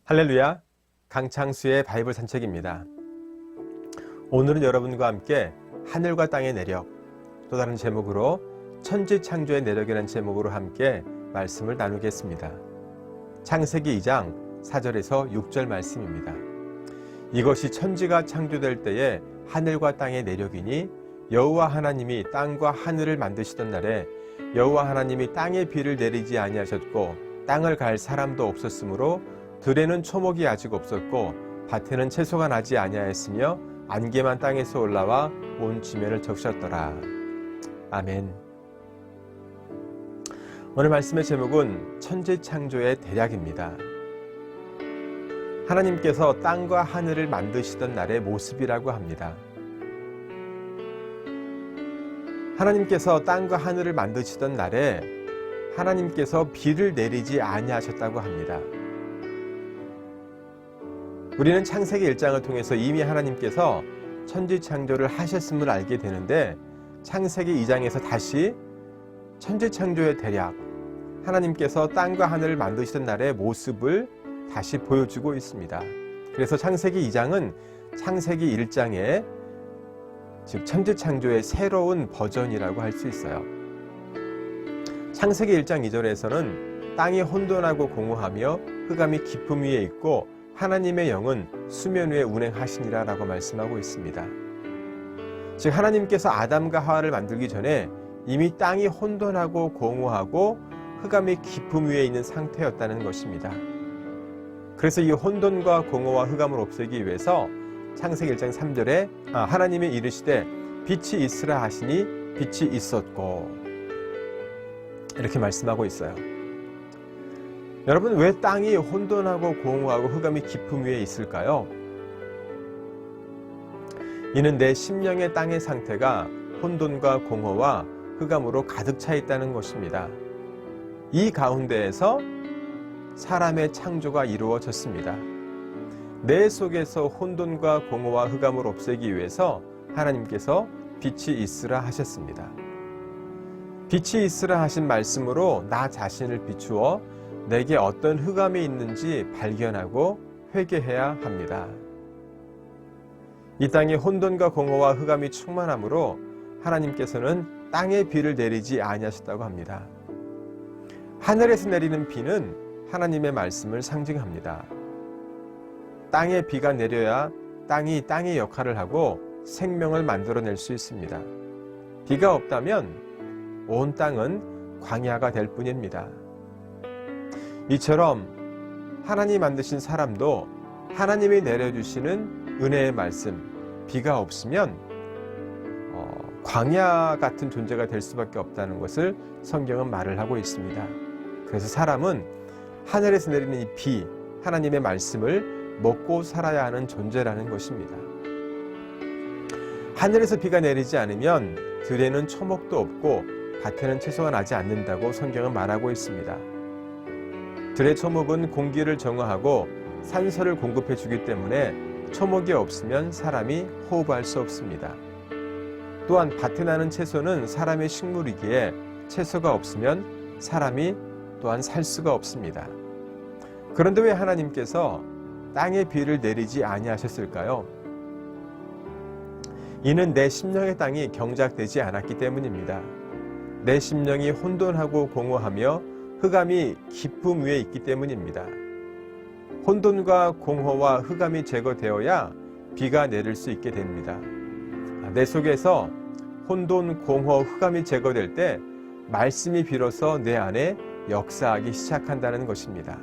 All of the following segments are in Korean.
할렐루야, 강창수의 바이블 산책입니다. 오늘은 여러분과 함께 하늘과 땅의 내력, 또 다른 제목으로 천지창조의 내력이라는 제목으로 함께 말씀을 나누겠습니다. 창세기 2장 4절에서 6절 말씀입니다. 이것이 천지가 창조될 때에 하늘과 땅의 내력이니 여호와 하나님이 땅과 하늘을 만드시던 날에 여호와 하나님이 땅에 비를 내리지 아니하셨고 땅을 갈 사람도 없었으므로 들에는 초목이 아직 없었고 밭에는 채소가 나지 아니하였으며 안개만 땅에서 올라와 온 지면을 적셨더라. 아멘. 오늘 말씀의 제목은 천지창조의 대략입니다. 하나님께서 땅과 하늘을 만드시던 날의 모습이라고 합니다. 하나님께서 땅과 하늘을 만드시던 날에 하나님께서 비를 내리지 아니하셨다고 합니다. 우리는 창세기 1장을 통해서 이미 하나님께서 천지창조를 하셨음을 알게 되는데 창세기 2장에서 다시 천지창조의 대략, 하나님께서 땅과 하늘을 만드시던 날의 모습을 다시 보여주고 있습니다. 그래서 창세기 2장은 창세기 1장의 즉 천지창조의 새로운 버전이라고 할 수 있어요. 창세기 1장 2절에서는 땅이 혼돈하고 공허하며 흑암이 깊음 위에 있고 하나님의 영은 수면 위에 운행하시니라 라고 말씀하고 있습니다. 즉 하나님께서 아담과 하와를 만들기 전에 이미 땅이 혼돈하고 공허하고 흑암이 깊음 위에 있는 상태였다는 것입니다. 그래서 이 혼돈과 공허와 흑암을 없애기 위해서 창세기 1장 3절에 하나님이 이르시되 빛이 있으라 하시니 빛이 있었고 이렇게 말씀하고 있어요. 여러분, 왜 땅이 혼돈하고 공허하고 흑암이 깊음 위에 있을까요? 이는 내 심령의 땅의 상태가 혼돈과 공허와 흑암으로 가득 차 있다는 것입니다. 이 가운데에서 사람의 창조가 이루어졌습니다. 내 속에서 혼돈과 공허와 흑암을 없애기 위해서 하나님께서 빛이 있으라 하셨습니다. 빛이 있으라 하신 말씀으로 나 자신을 비추어 내게 어떤 흑암이 있는지 발견하고 회개해야 합니다. 이 땅에 혼돈과 공허와 흑암이 충만하므로 하나님께서는 땅에 비를 내리지 아니하셨다고 합니다. 하늘에서 내리는 비는 하나님의 말씀을 상징합니다. 땅에 비가 내려야 땅이 땅의 역할을 하고 생명을 만들어낼 수 있습니다. 비가 없다면 온 땅은 광야가 될 뿐입니다. 이처럼 하나님 만드신 사람도 하나님이 내려주시는 은혜의 말씀, 비가 없으면 광야 같은 존재가 될 수밖에 없다는 것을 성경은 말을 하고 있습니다. 그래서 사람은 하늘에서 내리는 이 비, 하나님의 말씀을 먹고 살아야 하는 존재라는 것입니다. 하늘에서 비가 내리지 않으면 들에는 초목도 없고 밭에는 채소가 나지 않는다고 성경은 말하고 있습니다. 들의 초목은 공기를 정화하고 산소를 공급해 주기 때문에 초목이 없으면 사람이 호흡할 수 없습니다. 또한 밭에 나는 채소는 사람의 식물이기에 채소가 없으면 사람이 또한 살 수가 없습니다. 그런데 왜 하나님께서 땅에 비를 내리지 아니하셨을까요? 이는 내 심령의 땅이 경작되지 않았기 때문입니다. 내 심령이 혼돈하고 공허하며 흑암이 깊음 위에 있기 때문입니다. 혼돈과 공허와 흑암이 제거되어야 비가 내릴 수 있게 됩니다. 내 속에서 혼돈, 공허, 흑암이 제거될 때 말씀이 비로소 내 안에 역사하기 시작한다는 것입니다.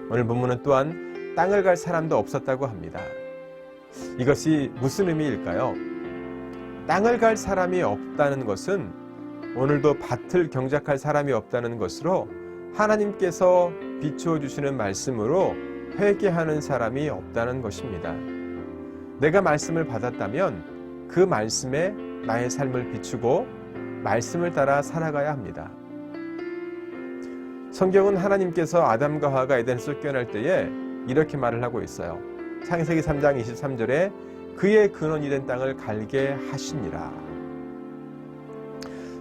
오늘 본문은 또한 땅을 갈 사람도 없었다고 합니다. 이것이 무슨 의미일까요? 땅을 갈 사람이 없다는 것은 오늘도 밭을 경작할 사람이 없다는 것으로 하나님께서 비추어 주시는 말씀으로 회개하는 사람이 없다는 것입니다. 내가 말씀을 받았다면 그 말씀에 나의 삶을 비추고 말씀을 따라 살아가야 합니다. 성경은 하나님께서 아담과 하와가 에덴에서 쫓겨날 때에 이렇게 말을 하고 있어요. 창세기 3장 23절에 그의 근원이 된 땅을 갈게 하시니라.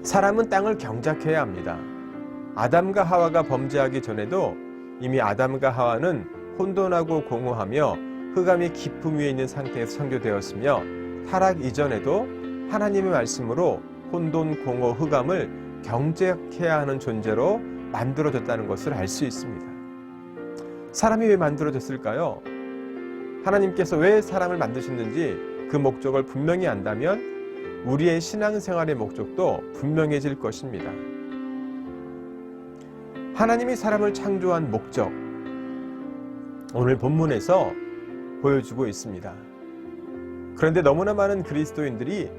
사람은 땅을 경작해야 합니다. 아담과 하와가 범죄하기 전에도 이미 아담과 하와는 혼돈하고 공허하며 흑암이 깊음 위에 있는 상태에서 창조되었으며 타락 이전에도 하나님의 말씀으로 혼돈, 공허, 흑암을 경작해야 하는 존재로 만들어졌다는 것을 알 수 있습니다. 사람이 왜 만들어졌을까요? 하나님께서 왜 사람을 만드셨는지 그 목적을 분명히 안다면 우리의 신앙생활의 목적도 분명해질 것입니다. 하나님이 사람을 창조한 목적, 오늘 본문에서 보여주고 있습니다. 그런데 너무나 많은 그리스도인들이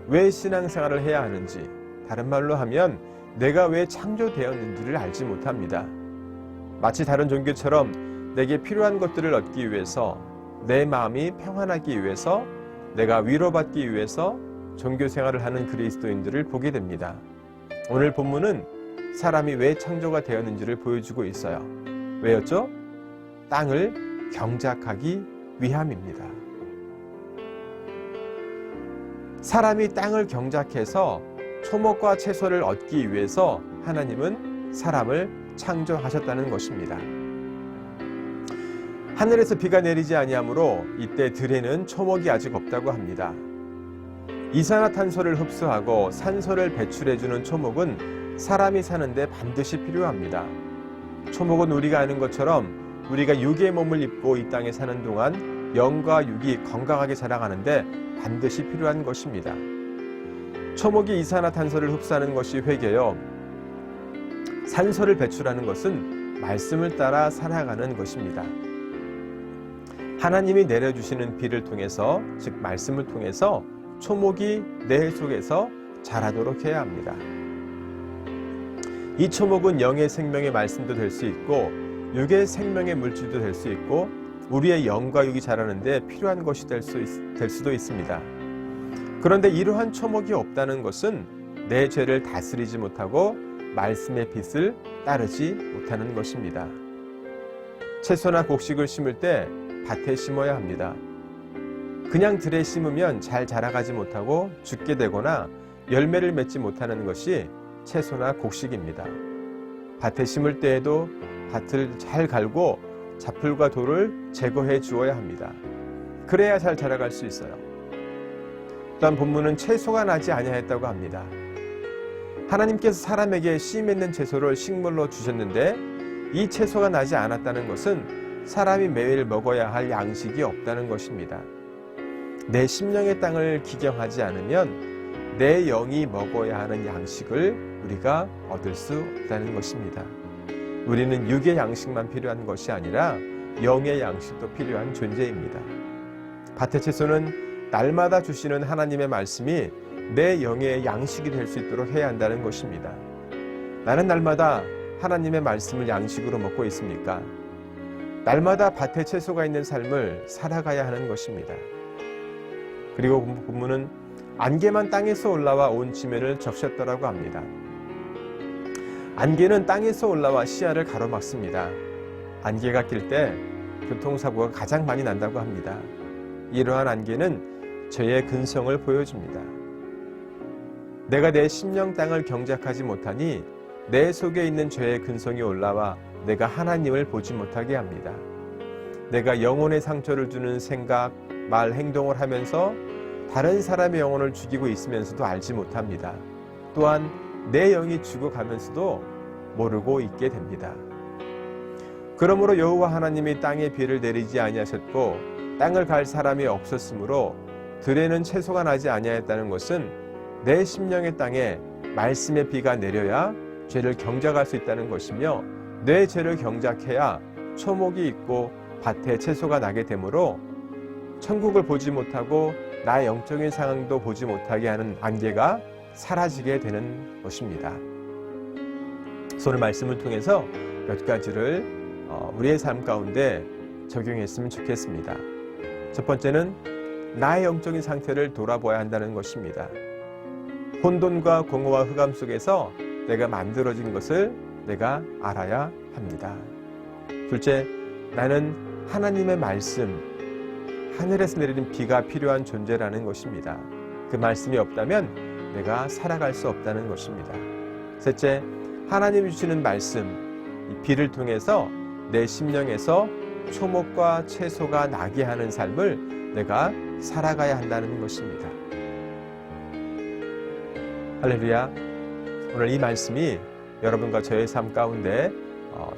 왜 신앙생활을 해야 하는지, 다른 말로 하면 내가 왜 창조되었는지를 알지 못합니다. 마치 다른 종교처럼 내게 필요한 것들을 얻기 위해서, 내 마음이 평안하기 위해서, 내가 위로받기 위해서 종교생활을 하는 그리스도인들을 보게 됩니다. 오늘 본문은 사람이 왜 창조가 되었는지를 보여주고 있어요. 왜였죠? 땅을 경작하기 위함입니다. 사람이 땅을 경작해서 초목과 채소를 얻기 위해서 하나님은 사람을 창조하셨다는 것입니다. 하늘에서 비가 내리지 아니하므로 이때 들에는 초목이 아직 없다고 합니다. 이산화탄소를 흡수하고 산소를 배출해주는 초목은 사람이 사는데 반드시 필요합니다. 초목은 우리가 아는 것처럼 우리가 육의 몸을 입고 이 땅에 사는 동안 영과 육이 건강하게 자라가는데 반드시 필요한 것입니다. 초목이 이산화탄소를 흡수하는 것이 회개요. 산소를 배출하는 것은 말씀을 따라 살아가는 것입니다. 하나님이 내려주시는 비를 통해서, 즉 말씀을 통해서 초목이 내 속에서 자라도록 해야 합니다. 이 초목은 영의 생명의 말씀도 될 수 있고 육의 생명의 물질도 될 수 있고 우리의 영과 육이 자라는데 필요한 것이 될 수도 있습니다. 그런데 이러한 초목이 없다는 것은 내 죄를 다스리지 못하고 말씀의 빛을 따르지 못하는 것입니다. 채소나 곡식을 심을 때 밭에 심어야 합니다. 그냥 들에 심으면 잘 자라가지 못하고 죽게 되거나 열매를 맺지 못하는 것이 채소나 곡식입니다. 밭에 심을 때에도 밭을 잘 갈고 잡풀과 돌을 제거해 주어야 합니다. 그래야 잘 자라갈 수 있어요. 또한 본문은 채소가 나지 아니하였다고 합니다. 하나님께서 사람에게 씨 맺는 채소를 식물로 주셨는데 이 채소가 나지 않았다는 것은 사람이 매일 먹어야 할 양식이 없다는 것입니다. 내 심령의 땅을 기경하지 않으면 내 영이 먹어야 하는 양식을 우리가 얻을 수 없다는 것입니다. 우리는 육의 양식만 필요한 것이 아니라 영의 양식도 필요한 존재입니다. 밭의 채소는 날마다 주시는 하나님의 말씀이 내 영의 양식이 될 수 있도록 해야 한다는 것입니다. 나는 날마다 하나님의 말씀을 양식으로 먹고 있습니까? 날마다 밭에 채소가 있는 삶을 살아가야 하는 것입니다. 그리고 본문은 안개만 땅에서 올라와 온 지면을 적셨더라고 합니다. 안개는 땅에서 올라와 시야를 가로막습니다. 안개가 낄 때 교통사고가 가장 많이 난다고 합니다. 이러한 안개는 죄의 근성을 보여줍니다. 내가 내 심령 땅을 경작하지 못하니 내 속에 있는 죄의 근성이 올라와 내가 하나님을 보지 못하게 합니다. 내가 영혼의 상처를 주는 생각, 말, 행동을 하면서 다른 사람의 영혼을 죽이고 있으면서도 알지 못합니다. 또한 내 영이 죽어가면서도 모르고 있게 됩니다. 그러므로 여호와 하나님이 땅에 비를 내리지 아니하셨고 땅을 갈 사람이 없었으므로 들에는 채소가 나지 아니하였다는 것은 내 심령의 땅에 말씀의 비가 내려야 죄를 경작할 수 있다는 것이며 내 죄를 경작해야 초목이 있고 밭에 채소가 나게 되므로 천국을 보지 못하고 나의 영적인 상황도 보지 못하게 하는 안개가 사라지게 되는 것입니다. 오늘 말씀을 통해서 몇 가지를 우리의 삶 가운데 적용했으면 좋겠습니다. 첫 번째는 나의 영적인 상태를 돌아보아야 한다는 것입니다. 혼돈과 공허와 흑암 속에서 내가 만들어진 것을 내가 알아야 합니다. 둘째, 나는 하나님의 말씀, 하늘에서 내리는 비가 필요한 존재라는 것입니다. 그 말씀이 없다면 내가 살아갈 수 없다는 것입니다. 셋째, 하나님이 주시는 말씀, 이 비를 통해서 내 심령에서 초목과 채소가 나게 하는 삶을 내가 살아가야 한다는 것입니다. 할렐루야. 오늘 이 말씀이 여러분과 저의 삶 가운데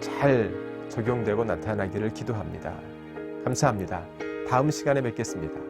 잘 적용되고 나타나기를 기도합니다. 감사합니다. 다음 시간에 뵙겠습니다.